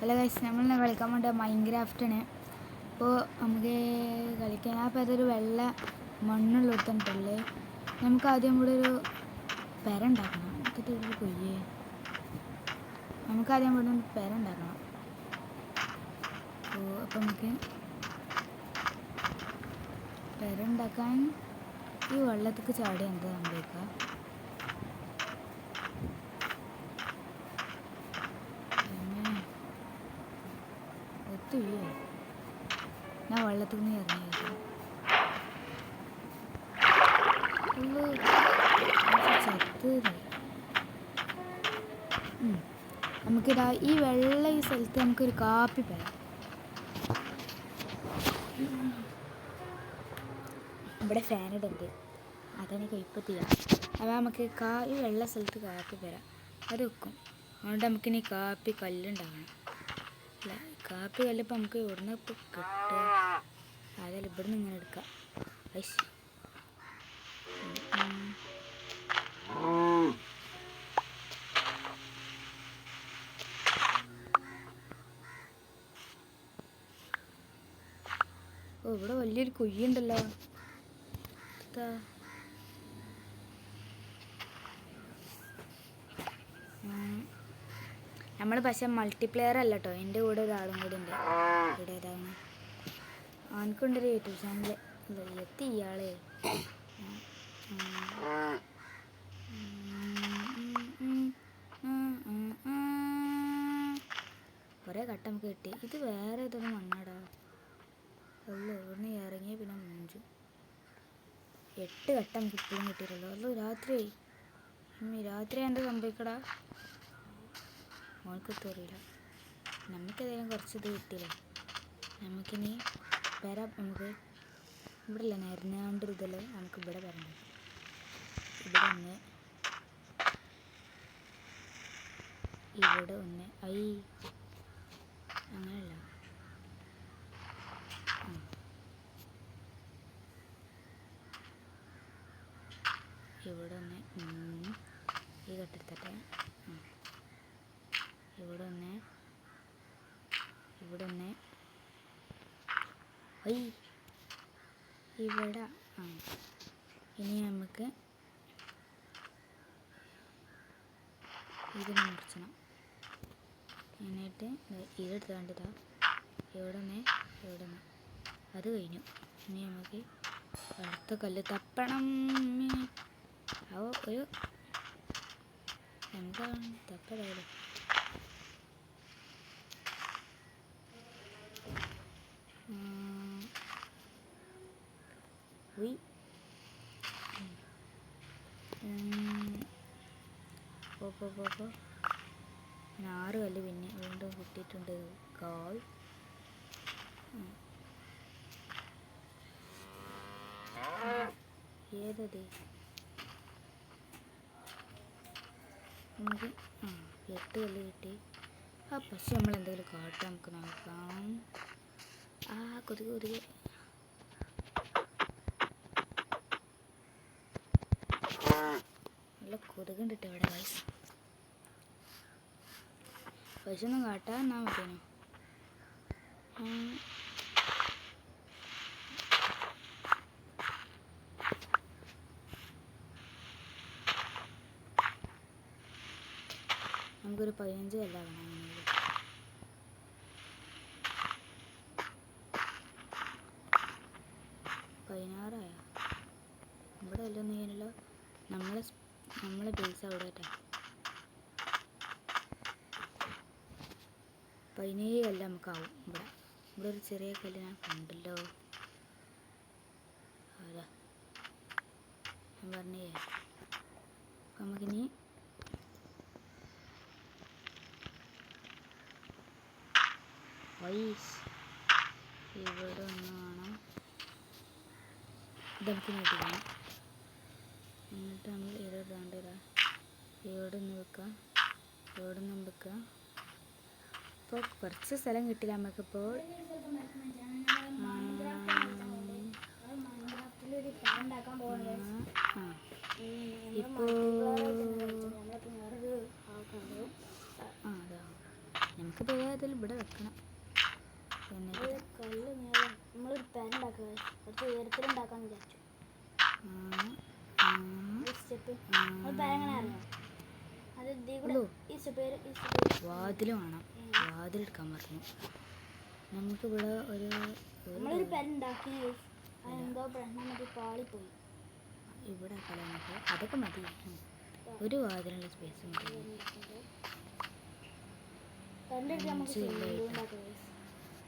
Hello guys, നമ്മളിന്ന് കളിക്കാൻ വേണ്ട മൈൻക്രാഫ്റ്റാണ്. അപ്പോൾ നമുക്ക് കളിക്കാൻ അപ്പോൾ അതൊരു വെള്ള മണ്ണുള്ള കൊടുത്തിട്ടുള്ളത്. നമുക്ക് ആദ്യം ഇവിടെ ഒരു പെര ഉണ്ടാക്കണം. എന്നിട്ട് കൊയ്യേ നമുക്കാദ്യം ഇവിടെ ഒരു പെര ഉണ്ടാക്കണം. അപ്പോൾ നമുക്ക് പെര ഉണ്ടാക്കാൻ ഈ വെള്ളത്തേക്ക് ചാടി എന്താ സംഭവിക്കുക? ഞാൻ വെള്ളത്തിൽ നിന്ന് ഇറങ്ങിയത് നമുക്കിതാ ഈ വെള്ള ഈ സ്ഥലത്ത് നമുക്കൊരു കാപ്പി പെരാം. ഇവിടെ ഫാനിടുണ്ട്, അതാണ് കൈപ്പത്തിയ. അപ്പോൾ നമുക്ക് ഈ വെള്ള സ്ഥലത്ത് കാപ്പി പെരാം, അത് വെക്കും. അതുകൊണ്ട് നമുക്കിനി കാപ്പി കല്ലുണ്ടാകണം. അല്ല, കാപ്പി കല്ലിപ്പോൾ നമുക്ക് ഇവിടുന്ന് ഇപ്പോൾ കിട്ടുക, അതല്ല ഇവിടുന്ന് ഇങ്ങനെ എടുക്കാം. ഐസ് ഇവിടെ വലിയൊരു കുഴിയുണ്ടല്ലോ. നമ്മൾ പക്ഷെ മൾട്ടിപ്ലെയർ അല്ല കേട്ടോ, എൻ്റെ കൂടെ ഒരാളും കൂടി ഉണ്ട്. ഇവിടെ ഏതാണ് അവനക്കുണ്ടൊരു യൂട്യൂബ് ചാനൽ. എത്തി ഇയാളെ കുറേ കട്ട നമുക്ക് കിട്ടി. ഇത് വേറെ ഏതൊരു മണ്ണാടാ ഉള്ളു. ഇവിടുന്ന് ഇറങ്ങിയ പിന്നെ 8 കട്ട നമുക്ക് ഇപ്പോഴും കിട്ടിയിട്ടുള്ളൂ. അല്ലോ രാത്രി എന്താ സംഭവിക്കടാ മോൾക്കൊത്തും അറിയില്ല. നമുക്കേതായാലും കുറച്ച് ഇത് കിട്ടിയില്ലേ. നമുക്കിനി നമുക്ക് ഇവിടെ ഇല്ല നേർന്നാണ്ടൊരു ഇതല്ലേ, നമുക്ക് ഇവിടെ വരണ്ട. ഇവിടെ ഒന്ന് അങ്ങനെയല്ല, ഇവിടെ ഒന്ന് ഈ കെട്ടെടുത്തട്ടെ. ഇവിടെ ഒന്ന് ഇവിടെ ഇനി നമുക്ക് ഇതിനെ മുറിച്ചണം. എന്നിട്ട് ഇതെടുത്ത് കണ്ടിതാ ഇവിടെ ഒന്ന് അത് കഴിഞ്ഞു. ഇനി നമുക്ക് അടുത്ത കല്ല് തപ്പണം. ഒരു എന്താണ് തപ്പതായാലും പോ 6 കല്ല് പിന്നെ വീണ്ടും കിട്ടിയിട്ടുണ്ട്. കാൽ ഏതത് നമുക്ക് 8 കല്ല് കിട്ടി. പക്ഷെ നമ്മൾ എന്തെങ്കിലും കാട്ടാൻ നമുക്ക് നോക്കാം. കൊതുക് നല്ല കൊതുകുണ്ട് ഇവിടെ വയസ്സ്. പൈസൊന്നും കാട്ടാൻ എന്നാ മതിയോ? നമുക്കൊരു 15 കല്ല വേണം. 16 ഇവിടെ വല്ലൊന്നും ചെയ്യാനല്ലോ. നമ്മളെ ബേസ് അവിടെ കേട്ടോ. 17 കല്ല് നമുക്കാവും. ഇവിടെ ഒരു ചെറിയ കല്ല് ഞാൻ കണ്ടല്ലോ. അതാ ഞാൻ പറഞ്ഞേ. നമുക്കിനി ഇവിടെ ഒന്ന് വേണം. ഇതൊക്കെ നോക്കിക്കണം. എന്നിട്ട് നമ്മൾ ഇവിടെ നിന്ന് വെക്കാം, ഇവിടെ നിന്നും വെക്കാം. ഇപ്പോൾ കുറച്ച് സ്ഥലം കിട്ടില്ല നമുക്കിപ്പോൾ. ഇപ്പോൾ നമുക്കിത് അതിൽ ഇവിടെ വെക്കണം. എന്നിട്ട് കല്ല് നീളം നമ്മളൊരു പേരുണ്ടാക്കുക, കുറച്ച് ഉയരത്തിലുണ്ടാക്കാന്ന് വിചാരിച്ചു. സ്റ്റെപ്പ് പേരെങ്ങനെ അറിയാം? അത് ഈ സ്റ്റെപ്പ് വാതിൽ വേണം. വാതിലെടുക്കാൻ പറഞ്ഞു. നമുക്കിവിടെ നമ്മളൊരു പേരുണ്ടാക്കി, അതെന്തോ പ്രശ്നം മതി പാളിപ്പോയി. ഇവിടെ നമുക്ക് അതൊക്കെ മതി. ഒരു വാതിലുള്ള സ്പേസ് മതി. കണ്ടിട്ട് നമുക്ക്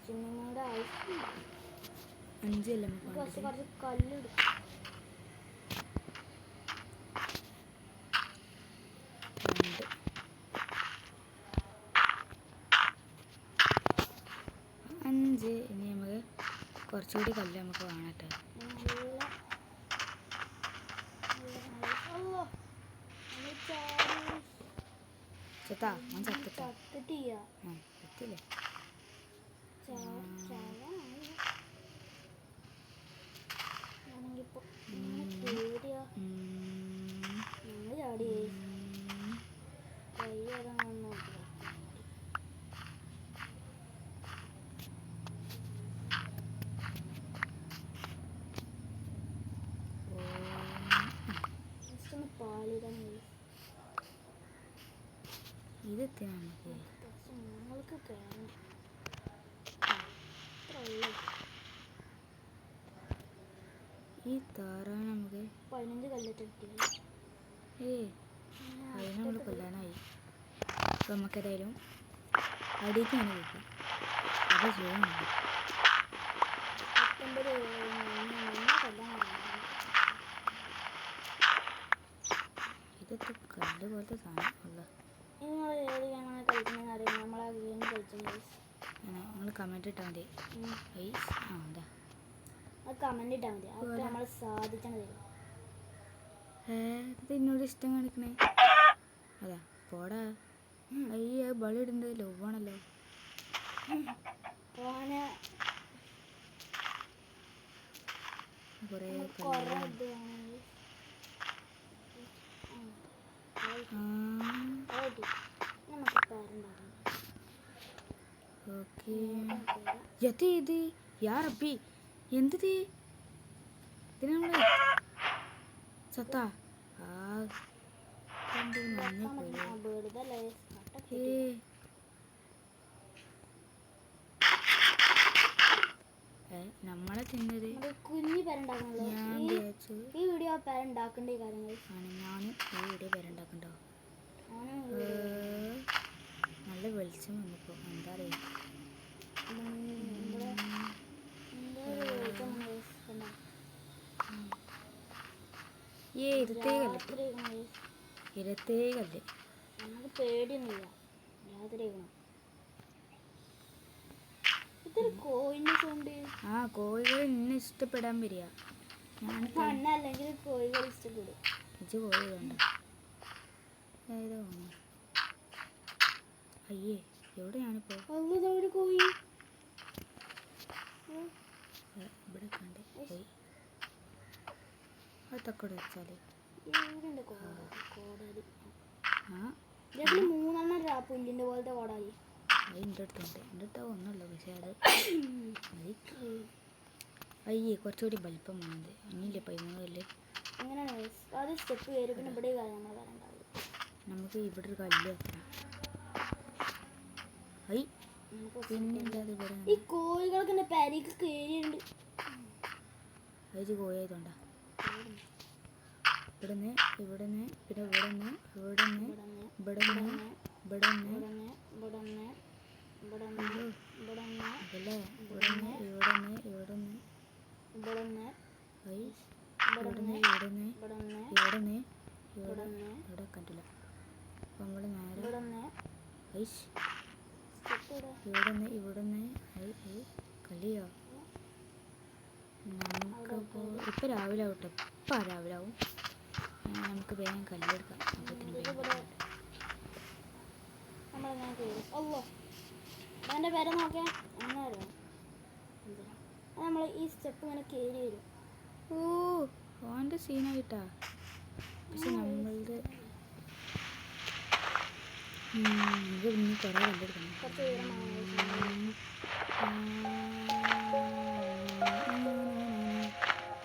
സ്വിമ്മിങ്ങിൻ്റെ ആവശ്യം. 5 അല്ല കുറച്ച് കല്ലെടുക്കും. 5. ഇനി നമുക്ക് കുറച്ചുകൂടി കല്ല് നമുക്ക് വേണം കേട്ടോ. ചത്താ ഞാൻ ചത്തിട്ടില്ലേ? ഇതെത്തി നമ്മൾക്ക് കയറണം. ഈ താറാണ് നമുക്ക് 15 കല്ലിട്ട് കിട്ടിയത്. അതിന് നമ്മൾ കൊല്ലാനായി. അപ്പം നമുക്കേതായാലും അടിക്ക് തന്നെ വെക്കാം. അത് ചെയ്യുന്നുണ്ട്. ഇതൊക്കെ കല്ല് പോലത്തെ സാധനം ഉള്ള. നിങ്ങൾ കമൻറ്റ് ഇട്ടാൽ മതി. കമന്റ് ഇട്ടാൽ മതി. അതൊക്കെ നമ്മൾ സാധിക്കണത്. ഇത് എന്നോട് ഇഷ്ടം കാണിക്കണേ. അതാ പോടാ. അയ്യ ബളി ഇടുന്നത് ലോവാണല്ലോ. കുറേ ഓക്കെ. ഇത് യാ റബ്ബി എന്തത്? ഇതിന് നമ്മള് സത്താ നമ്മളെ തിന്നത് കുഞ്ഞു പേരുണ്ടാക്കണല്ലോ. ഈ വീഡിയോ പേരുണ്ടാക്കേണ്ട കാര്യങ്ങൾ ഞാനും ഈ വീഡിയോ പേരുണ്ടാക്കണ്ടോ? നല്ല വെളിച്ചം വന്നപ്പോ എന്താ അറിയാം. ഇരത്തേ കല്ല് നമുക്ക് പേടിയൊന്നുമില്ല. രാത്രിയാകണം. ഇതൊരു കോഴിനെ കൊണ്ട് കോഴികൾ ഇന്നെ ഇഷ്ടപ്പെടാൻ വരിക. അല്ലെങ്കിൽ കോഴികൾ ഇഷ്ടപ്പെടും. ഇജ്ജ് കോഴി വേണ്ട. അയ്യേ എവിടെ ഞാനിപ്പോ? ഒരു കോഴി ഇവിടെ കണ്ട് പോയി. അതൊക്കെ വെച്ചാല് 3 പുല്ലിന്റെ പോലത്തെ കോടാലി എൻ്റെ അടുത്തുണ്ട്. എൻ്റെ അടുത്ത് ഒന്നുമില്ല. പക്ഷെ അത് അയ്യേ കുറച്ചുകൂടി വലിപ്പം വേണത്. ഇനിയില്ലേ 13 കല്ല്. നമുക്ക് ഇവിടെ ഒരു കല്ല് വെക്കണം. ഈ കോഴികൾക്ക് പെരക്ക് കയറിയുണ്ട്. അത് കോഴിയായതുകൊണ്ടാ. ഇവിടുന്ന് പിന്നെ ഇവിടുന്ന് ഇവിടെ കണ്ടില്ല. അപ്പം നമ്മൾ നേരെ ഇവിടുന്ന് കളിയോ. നമുക്കിപ്പോൾ ഇപ്പം രാവിലെ ആവട്ടെ. ഇപ്പം രാവിലെ ആവും. നമുക്ക് വേഗം കല്ലെടുക്കാം. എൻ്റെ പേരെ നോക്കിയാൽ അങ്ങനെ അറിയാം. നമ്മൾ ഈ സ്റ്റെപ്പ് ഇങ്ങനെ കയറി വരും. ഓൻ്റെ സീനായിട്ടാ. പക്ഷെ ഇത് ഇനി കുറേ കല്ലെടുക്കണം. കുറച്ച് ഉയരമാണ്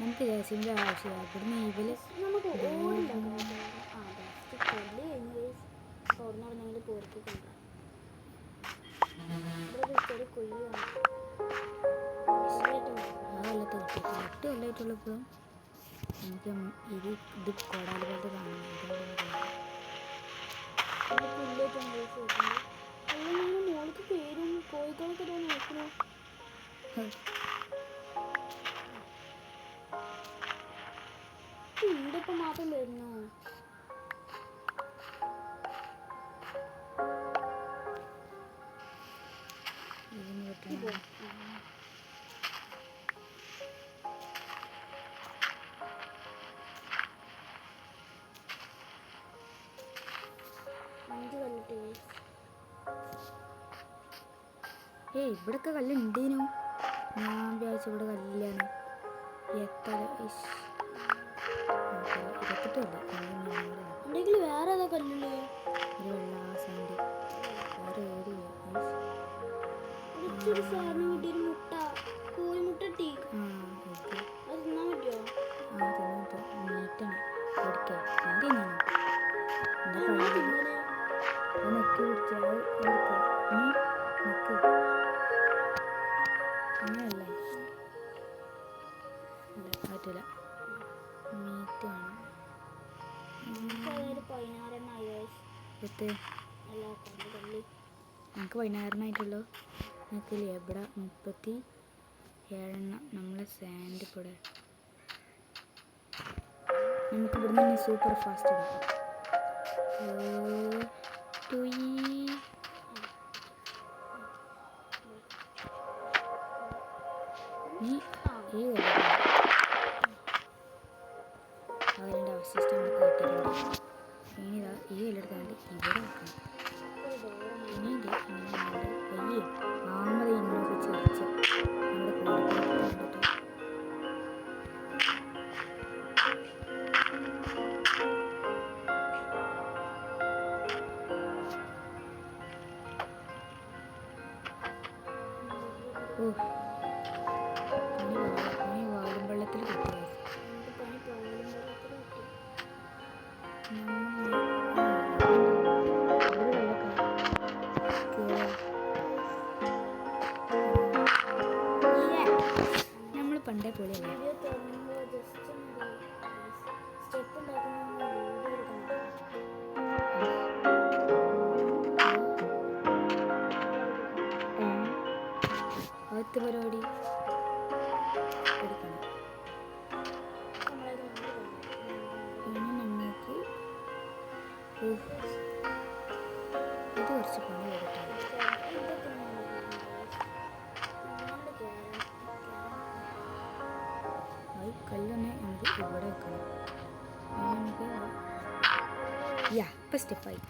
നമുക്ക് ജാസിമിൻ്റെ ആവശ്യമാണ്. ഇവിടുന്ന് ഇവല് നമുക്ക് ഓടുണ്ടാക്കാം. ആ ബെസ്റ്റ് കൊല്ലി കഴിഞ്ഞ് ഓടുന്നുണ്ടെങ്കിൽ പോർക്ക് കൊണ്ടുപോകാം. ഇവിടെ ഒരു ചെറിയ കൊയ്യാണ്. ആ കൊല്ലത്ത് കിട്ടി 8 കൊല്ലമായിട്ടുള്ളൂ. ഇപ്പോൾ നമുക്ക് ഇത് കോടാലി പോലത്തെ കാണുന്നു. മോൾക്ക് പേരും കോഴികളൊക്കെ നോക്കണോ? ഇപ്പം മാത്രം വരുന്നോ? ഇതിന് പറ്റുന്ന 5 കല്ലിട്ട് ഇവിടൊക്കെ കല്ലുണ്ടേനു. ഞാൻ വിചാരിച്ചു ഇവിടെ കല്ലില്ലാണ്. എത്ര 28 ഉണ്ടെങ്കിൽ വേറെ ഏതാ കല്ലില്ലേ? ഒരു വെള്ള സൈഡ് വേറെ ഏരിയ. ഇച്ചിരി സാധനം കിട്ടിയൊരു മുട്ട, കോഴിമുട്ട കിട്ടി. അത് തിന്നാൻ പറ്റുമോ? നീറ്റാണ് എടുക്കേ. ഞാൻ തിന്നു തിന്നല് നെക്കി പിടിച്ചാൽ എടുക്കുക. നെക്ക് അങ്ങനല്ല പറ്റില്ല. മീറ്റ് വേണം. അതായത് 16 എത്ത് അല്ല കല്ല് നമുക്ക് 16 ആയിട്ടുള്ളൂ. നമുക്ക് ഇവിടെ 37 നമ്മളെ സാൻഡ് ഇവിടെ. നമുക്ക് ഇവിടുന്ന് തന്നെ സൂപ്പർ ഫാസ്റ്റ് ഇടാം. അതിൻ്റെ അവശിഷ്ടം നമുക്ക് കിട്ടിയിട്ടുണ്ട്. ഇനി ഈ കല്ലെടുക്കാണ്ട് ഇവിടെ വെക്കണം. ഇനി പയ്യെ ആമത് ഇന്നൊക്കെ ചരിച്ച് നമ്മുടെ കൂടെ കണ്ടിട്ട് പണി വാലും വെള്ളത്തിൽ കിട്ടുക. നമ്മൾ പണ്ടേ പോലെയല്ലേ. സ്റ്റെപ്പ് ഉണ്ടാക്കുന്ന അടുത്ത പരിപാടി എടുക്കണം. ഇനി നമുക്ക് ഇത് കുറച്ച് പണി കൊടുക്കണം. കല്ലൊന്നെ നമുക്ക് ഇവിടെ വെക്കണം. നമുക്ക് ഇപ്പം സ്റ്റെപ്പായി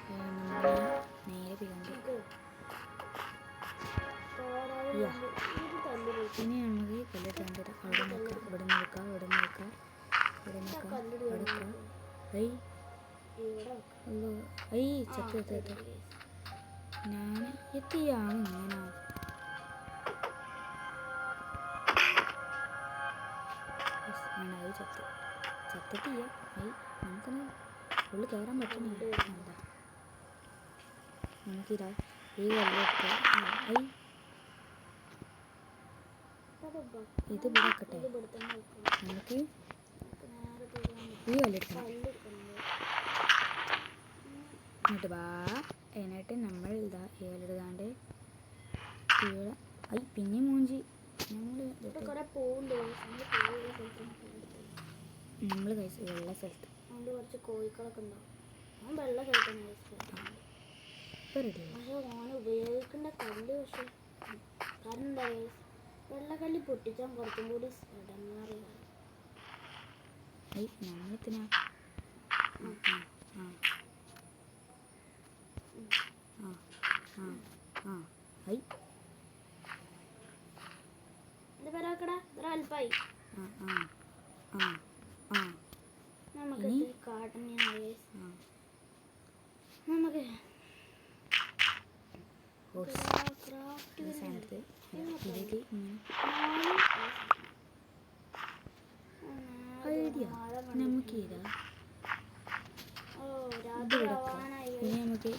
നമ്മൾ നേരെ പികണ്ട്. ഇനി നമുക്ക് കല്ലെടുക്കാണ്ട് അവിടെ നിൽക്കാം. ഇവിടെ നിൽക്കാം. ഇവിടെ നിൽക്കാം. ഇവിടെ നിൽക്കാം. എടുക്കാം. അല്ലോ ചത്ത് ഞാൻ എത്തിയാണ് ഇങ്ങനെ. അത് ചത്തിട്ടില്ല. നമുക്കൊന്ന് ഉള്ളിൽ കയറാൻ പറ്റുന്നില്ല. എന്താ നമുക്കിതാ ഈ കല്ലെടുത്ത് ഇത് ഇവിടെ വെക്കട്ടെ. നമുക്ക് ഈ കല്ലെടുക്കണം. എന്നിട്ട് എന്നിട്ട് നമ്മൾ ഇതാ ഈ കല്ലെടുക്കാണ്ട് ഇവിടെ പിന്നെ മൂഞ്ചി നമ്മൾ വെള്ള സ്ഥലത്ത് കുറച്ച് കോഴിക്കളൊക്കെ ഉണ്ടാവും. വെള്ള സ്ഥലത്താണ് ഇപ്പം റെഡി. പക്ഷെ ഓന് ഉപയോഗിക്കേണ്ട കല്ല് പക്ഷെ കാരണം എന്താ വെള്ളക്കല്ല് പൊട്ടിച്ചാൽ കുറച്ചും കൂടി ഇടങ്ങാറില്ല. നമ്മളിത്തിനാ എന്താ പേരാക്കട ഇത്ര അല്പായി. നമുക്ക് കാട്ടണ ഓക്കെ ഓസ് ക്രാഫ്റ്റ് ഈ സാധനത്ത് ഇതിലേക്ക് ഇങ്ങനെ ഐഡിയ നമുക്ക് ഇതാ ഓ ഇത് രാത്രി കൊടുക്കാം. ആവാനായി ഇനി നമുക്ക്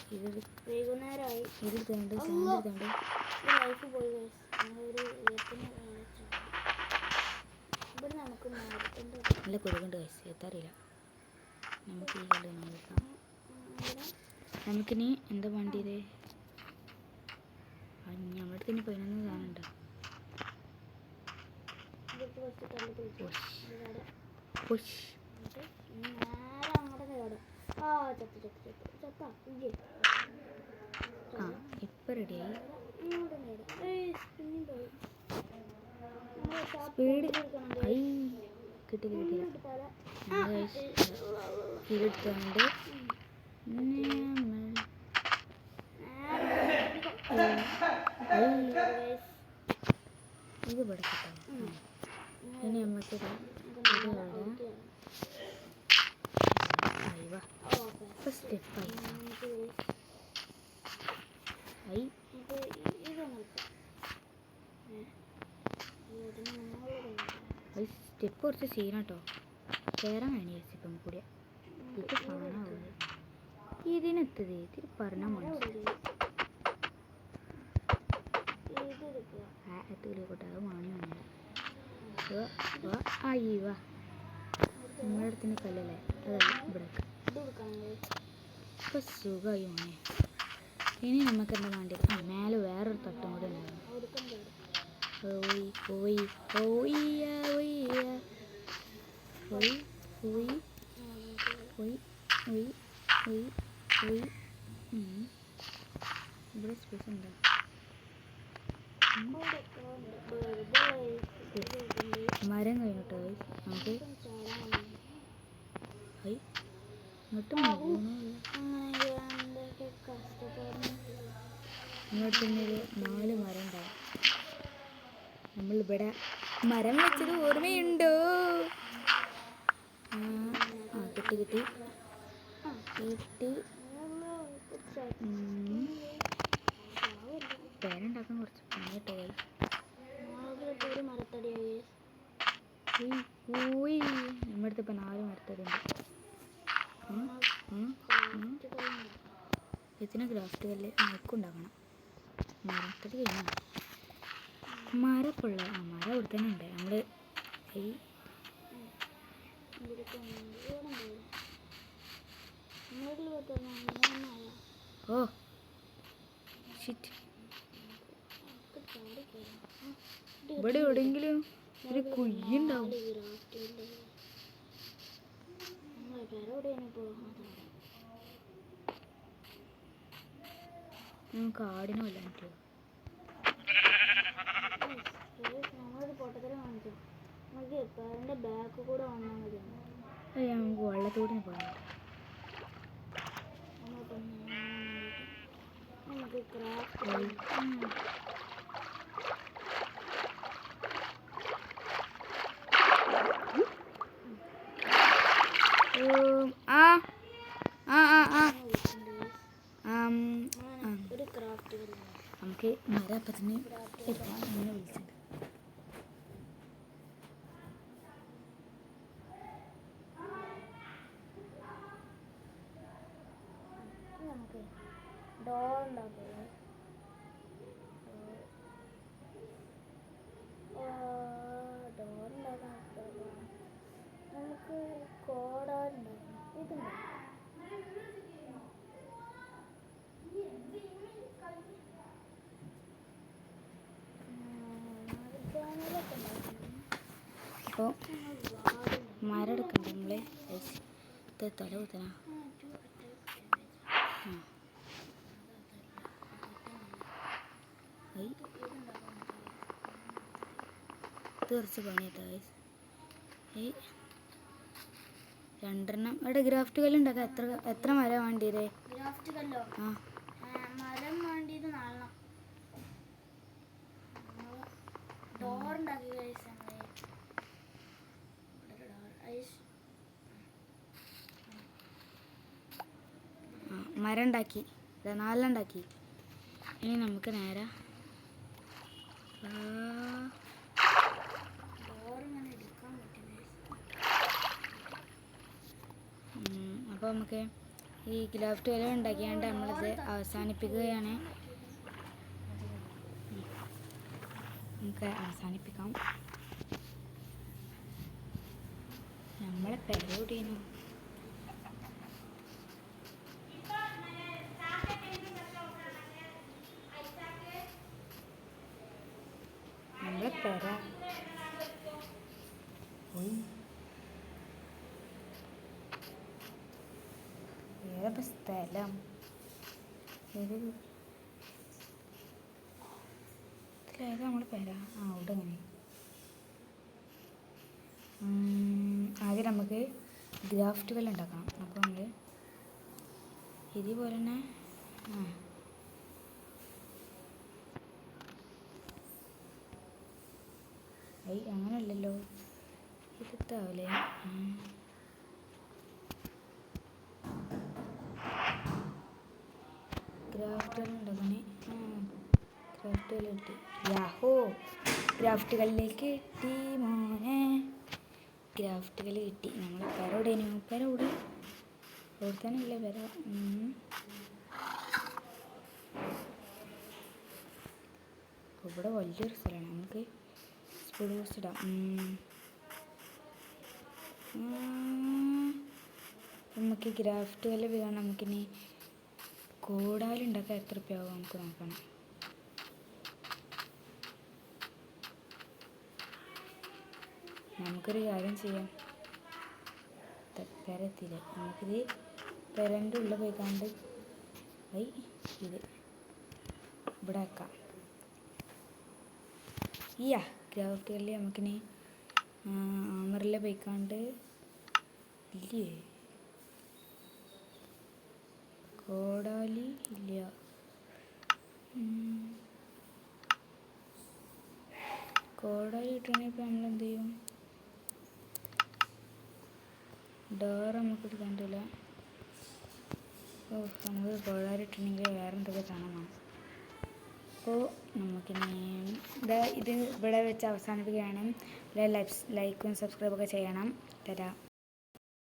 വൈകുന്നേരമായി ഇതെടുത്തുകൊണ്ട് സാധനം എടുത്തുകൊണ്ട് ലൈഫ് പോയി guys. ഞങ്ങളൊരു ഉയർത്തുന്ന ഇവിടെ നമുക്ക് മാറ്റേണ്ട നല്ല കൊതുകുണ്ട് കഴിച്ച് എത്താറില്ല. നമുക്ക് ഈ കല്ല് നോക്കാം. നമുക്കിനി എന്താ വേണ്ടിയത്? നമ്മുടെ അടുത്ത് ഇനി 11 സാധനം ഉണ്ടോ? കുറച്ച് തള്ളി പിടിച്ചു പുഷ് നേരെ അങ്ങോട്ട് കേടാ ആ ചത്ത ഇല്ലേ ആ ഇപ്പം റെഡിയായി. ഇങ്ങോട്ട് നേടാ പിന്നെയും പോയി സ്പീഡ് ഐ കിട്ടില്ല എടുത്താല ഇതെടുത്തുകൊണ്ട് ഇത് ഇവിടെ കിട്ടാം. ഇനി നമുക്ക് സ്റ്റെപ്പായി ഐ ഐ സ്റ്റെപ്പ് കുറച്ച് സീനാട്ടോ. കയറാൻ വേണ്ടി ഇപ്പം കൂടിയ ഇത് കാണാവുന്നത് ഇതിനെത്തത് ഇതിൽ പറഞ്ഞാൽ മനസ്സിലായി. എത്തിക്കോട്ടെ അത് വാണി വേണ്ട. ആയി വാ നമ്മുടെ അടുത്തിന് കല്ലല്ലേ അതല്ല ഇവിടെ ഇപ്പം സുഖമായി മോനെ. ഇനി നമുക്ക് എന്താ വേണ്ടത്? ആ മേലെ വേറൊരു തട്ടും കൂടി ഉണ്ടായിരുന്നു. ഓയ് ഓയ് ഓയ്യ ഓയ്യ ഓയ് ഓയ് ഓയ് ഓയ് ഓയ് ഓയ് ഇവിടെ സ്പേസ് ഉണ്ടോ? മരം കഴിഞ്ഞിട്ടോ നമുക്ക് ഐ ഇങ്ങോട്ട് ഇങ്ങോട്ട് തന്നെ ഒരു 4 മരം ഉണ്ടാവും. നമ്മളിവിടെ മരം വെച്ചത് ഓർമ്മയുണ്ടോ? ആ കിട്ടി കിട്ടി കിട്ടി. പേരുണ്ടാക്കാൻ കുറച്ച് പണിയിട്ടോ. നമ്മുടെ അടുത്ത് ഇപ്പം 4 മരത്തടി ഉണ്ട്. ഇതിന് ഗ്രാഫ്റ്റ് കല്ല് മയക്കുണ്ടാക്കണം. മരത്തടി കഴിഞ്ഞാൽ മരപ്പുള്ള മരം അവിടെ തന്നെ ഉണ്ട്. നമ്മൾ ഈ ഓ ഷിറ്റ് ഇവിടെ എവിടെയെങ്കിലും ഒരു കുയ്യുണ്ടാവും. നമുക്ക് ആടിനെ വല്ല പറ്റുമോ? പൊട്ടത്തരം കാണിച്ചു നമുക്ക് പേരൻ്റെ ബാക്ക് കൂടെ വന്നാൽ മതി. നമുക്ക് വെള്ളത്തോടിന് പോകാൻ നമുക്ക് ക്രാഫ്റ്റ് ഒരു ക്രാഫ്റ്റ് നമുക്ക് മരപ്പത്തിന് അങ്ങനെ വിളിച്ചിട്ടുണ്ട്. നമുക്ക് ഡോർ ഉണ്ടാക്കുക. ഡോർ ഉണ്ടാക്കാൻ നമുക്ക് കോടാറുണ്ടാക്കണം. ഇതുണ്ടാവും അപ്പോൾ മരം എടുക്കണ്ട നമ്മളെ തല കുത്തന കുറച്ച് പണിയാട്ടോ. രണ്ടെണ്ണം ഇവിടെ ഗ്രാഫ്റ്റ് കല്ലുണ്ടാക്കാം. എത്ര മരം വേണ്ടിയത്? ഗ്രാഫ്റ്റ് കല്ലോ മരം വേണ്ടിയത് 4. ഡോർ ഉണ്ടാക്കി മരം ഉണ്ടാക്കി, 4 ഉണ്ടാക്കി. ഇനി നമുക്ക് നേരെ ഡോറിങ്ങനെ എടുക്കാൻ പറ്റും. അപ്പോൾ നമുക്ക് ഈ ഗ്രാഫ്റ്റ് വല ഉണ്ടാക്കിയാണ്ട് നമ്മളിത് അവസാനിപ്പിക്കുകയാണ്. നമുക്ക് അവസാനിപ്പിക്കാം. നമ്മളെ പെരയോടിയാണ്. നമ്മളെ പെര ഏതൊക്കെ സ്ഥലം ഇതിലേത് നമ്മൾ പെര അവിടെ അങ്ങനെ. ആദ്യം നമുക്ക് ഗ്രാഫ്റ്റുകൾ ഉണ്ടാക്കണം. അപ്പോൾ നമ്മൾ ഇതേപോലെ തന്നെ അങ്ങനല്ലല്ലോ, ഇതെത്താവല്ലേ. ഗ്രാഫ്റ്റുകൾ ഉണ്ടാക്കണേ. ഗ്രാഫ്റ്റുകൾ കിട്ടി. യാഹോ, ഗ്രാഫ്റ്റുകളിലേക്ക് കിട്ടി മോനെ. ഗ്രാഫ്റ്റുകൾ കിട്ടി. നമ്മൾ പെരോടേനു പെരോട് ഓർത്താനല്ലേ പെര. ഇവിടെ വലിയൊരു സ്ഥലമാണ്. നമുക്ക് സ്പൂസ് ഇടാം. നമുക്ക് ഗ്രാഫ്റ്റുകൾ വേണം. നമുക്കിനി കോടാലുണ്ടാക്കാൻ എത്ര രൂപ ആവും നമുക്ക് നോക്കണം. നമുക്കൊരു കാര്യം ചെയ്യാം. പെരത്തില്ല, നമുക്കിത് പെരൻ്റെ ഉള്ളിൽ പോയി കണ്ട് ഇത് ഇവിടെ വെക്കാം. ഗ്രാഫ്റ്റുകളിൽ നമുക്കിനി ആമറിൽ പോയിക്കാണ്ട് ഇല്ലേ, കോടാലി ഇല്ല. കോടാലി കിട്ടണമെങ്കിൽ ഇപ്പം നമ്മളെന്ത് ചെയ്യും? ഡോർ നമുക്ക് എടുക്കാണ്ടില്ല. നമുക്ക് കോടാലി ഇട്ടണമെങ്കിൽ വേറെ എന്തൊക്കെ സാധനം. അപ്പോൾ നമുക്കിനി ഇത് ഇവിടെ വെച്ച് അവസാനിപ്പിക്കുകയാണ്. ലൈക്കും സബ്സ്ക്രൈബൊക്കെ ചെയ്യണം. തരാം.